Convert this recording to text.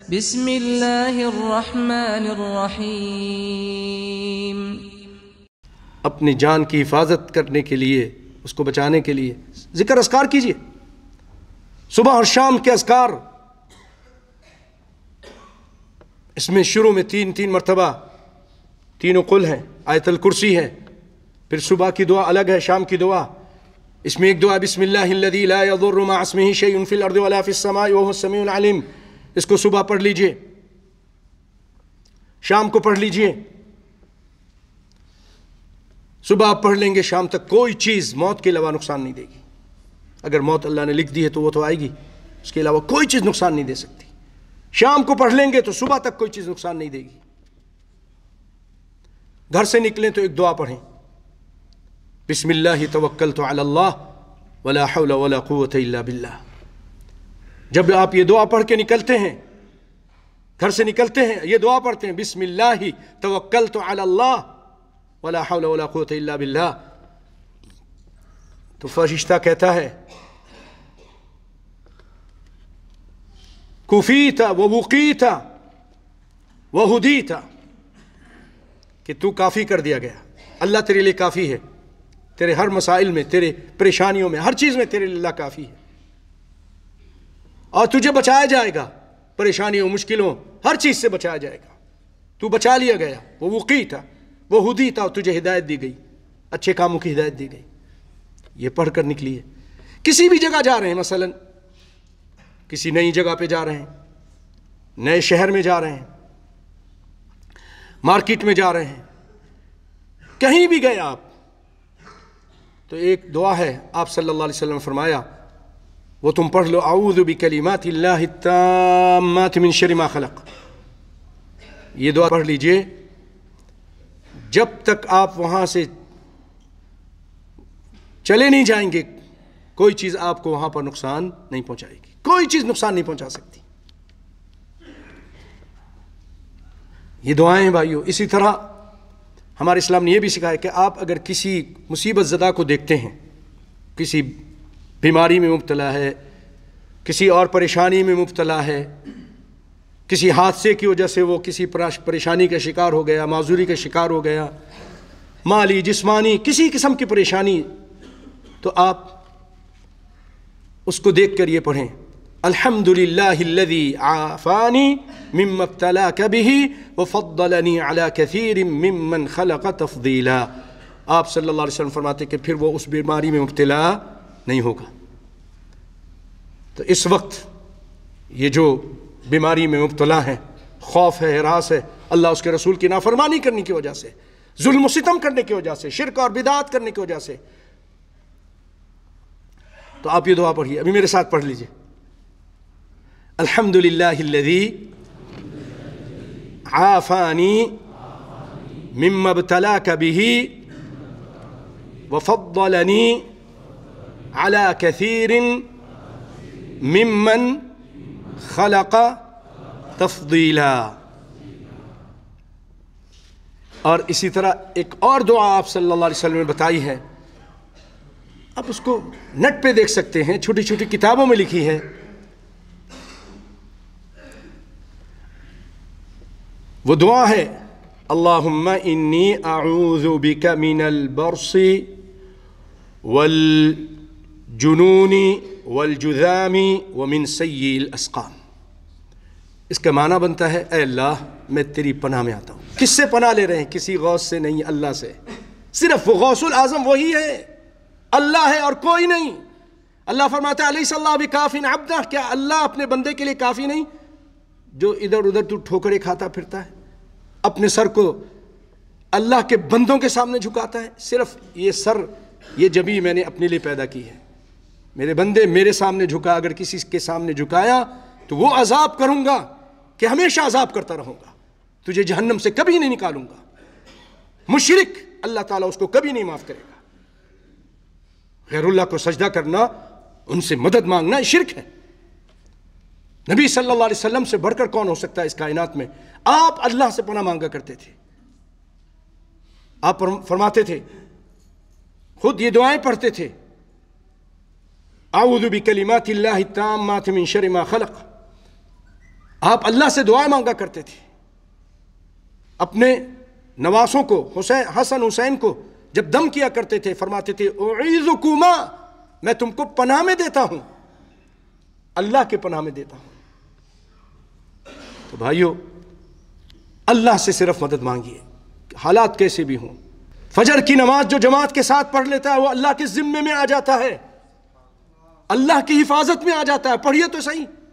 بسم اللہ الرحمن الرحیم۔ اپنی جان کی حفاظت کرنے کے لیے، اس کو بچانے کے لیے ذکر اذکار کیجئے، صبح اور شام کے اذکار۔ اس میں شروع میں تین مرتبہ تینوں قل ہیں، آیت الکرسی ہے، پھر صبح کی دعا الگ ہے، شام کی دعا۔ اس میں ایک دعا بسم اللہ الذی لا یضر مع اسمہ شیء فی الارض ولا فی السماء وهو السمیع العلیم، اس کو صبح پڑھ لیجئے، شام کو پڑھ لیجئے۔ صبح آپ پڑھ لیں گے، شام تک کوئی چیز موت کے علاوہ نقصان نہیں دے گی۔ اگر موت اللہ نے لکھ دی ہے تو وہ تو آئے گی، اس کے علاوہ کوئی چیز نقصان نہیں دے سکتی۔ شام کو پڑھ لیں گے تو صبح تک کوئی چیز نقصان نہیں دے گی۔ گھر سے نکلیں تو ایک دعا پڑھیں، بسم اللہ توکلت علی اللہ ولا حول ولا قوة الا باللہ۔ جب آپ یہ دعا پڑھ کے نکلتے ہیں، گھر سے نکلتے ہیں، یہ دعا پڑھتے ہیں بسم اللہ توکلت علی اللہ ولا حول ولا قوة الا باللہ، تو فرشتہ کہتا ہے کفیت ووقیت وہدیت، کہ تو کافی کر دیا گیا، اللہ تیرے لیے کافی ہے، تیرے ہر مسائل میں، تیرے پریشانیوں میں، ہر چیز میں تیرے لیے اللہ کافی ہے، اور تجھے بچایا جائے گا، پریشانیوں مشکلوں ہر چیز سے بچایا جائے گا، تو بچا لیا گیا۔ وہ وقیت وہ ہدیت، اور تجھے ہدایت دی گئی، اچھے کاموں کی ہدایت دی گئی۔ یہ پڑھ کر نکلیے۔ کسی بھی جگہ جا رہے ہیں، مثلا کسی نئی جگہ پہ جا رہے ہیں، نئے شہر میں جا رہے ہیں، مارکیٹ میں جا رہے ہیں، کہیں بھی گئے آپ، تو ایک دعا ہے، آپ صلی اللہ علیہ وسلم نے فرمایا وہ تم پڑھ لو، اعوذ بکلمات اللہ التامات من شر ما خلق۔ یہ دعا پڑھ لیجئے، جب تک آپ وہاں سے چلے نہیں جائیں گے کوئی چیز آپ کو وہاں پر نقصان نہیں پہنچائے گی، کوئی چیز نقصان نہیں پہنچا سکتی۔ یہ دعائیں ہیں بھائیو۔ اسی طرح ہمارے اسلام نے یہ بھی سکھایا کہ آپ اگر کسی مصیبت زدہ کو دیکھتے ہیں، کسی بیماری میں مبتلا ہے، کسی اور پریشانی میں مبتلا ہے، کسی حادثے کی وجہ سے وہ کسی پریشانی کا شکار ہو گیا، معذوری کا شکار ہو گیا، مالی جسمانی کسی قسم کی پریشانی، تو آپ اس کو دیکھ کر یہ پڑھیں، الحمدللہ الذی عافانی مما ابتلاک بہ وفضلنی علی کثیر ممن خلق تفضیلا۔ آپ صلی اللہ علیہ وسلم فرماتے کہ پھر وہ اس بیماری میں مبتلا نہیں ہوگا۔ تو اس وقت یہ جو بیماری میں مبتلا ہیں، خوف ہے، ہراس ہے، اللہ اس کے رسول کی نافرمانی کرنے کی وجہ سے، ظلم و ستم کرنے کی وجہ سے، شرک اور بدعات کرنے کی وجہ سے، تو آپ یہ دعا پڑھیے، ابھی میرے ساتھ پڑھ لیجئے، الحمدللہ الذی عافانی مما ابتلاک بہ وفضلنی علی کثیر ممن خلق تفضیلا۔ اور اسی طرح ایک اور دعا آپ صلی اللہ علیہ وسلم نے بتائی ہے، آپ اس کو نیٹ پہ دیکھ سکتے ہیں، چھوٹی چھوٹی کتابوں میں لکھی ہے۔ وہ دعا ہے اللہم انی اعوذ بک من البرص والجنون والجذام ومن سیء الاسقام۔ اس کا معنی بنتا ہے اے اللہ میں تیری پناہ میں آتا ہوں۔ کس سے پناہ لے رہے ہیں؟ کسی غوث سے نہیں، اللہ سے۔ صرف وہ غوث العظم وہی ہے، اللہ ہے اور کوئی نہیں۔ اللہ فرماتا ہے الیس اللہ بکاف عبدہ، کیا اللہ اپنے بندے کے لیے کافی نہیں؟ جو ادھر ادھر تو ٹھوکریں کھاتا پھرتا ہے، اپنے سر کو اللہ کے بندوں کے سامنے جھکاتا ہے، صرف یہ سر، یہ جبھی میں نے اپنے لیے پیدا کی ہے، میرے بندے میرے سامنے جھکا، اگر کسی کے سامنے جھکایا تو وہ عذاب کروں گا کہ ہمیشہ عذاب کرتا رہوں گا، تجھے جہنم سے کبھی نہیں نکالوں گا۔ مشرک اللہ تعالیٰ اس کو کبھی نہیں معاف کرے گا۔ غیر اللہ کو سجدہ کرنا، ان سے مدد مانگنا شرک ہے۔ نبی صلی اللہ علیہ وسلم سے بڑھ کر کون ہو سکتا ہے اس کائنات میں؟ آپ اللہ سے پناہ مانگا کرتے تھے، آپ فرماتے تھے، خود یہ دعائیں پڑھتے تھے، اعوذ بکلمات اللہ التامات من شر ما خلق، آپ اللہ سے دعا مانگا کرتے تھے. اپنے نواسوں کو حسن حسین کو جب دم کیا کرتے تھے فرماتے تھے اعیذکما، میں تم کو پناہ میں دیتا ہوں، اللہ کے پناہ میں دیتا ہوں. تو بھائیو اللہ سے صرف مدد مانگیے، حالات کیسے بھی ہوں. فجر کی نماز جو جماعت کے ساتھ پڑھ لیتا ہے وہ اللہ کے ذمے میں آ جاتا ہے، اللہ کی حفاظت میں آ جاتا ہے. پڑھیے تو صحیح.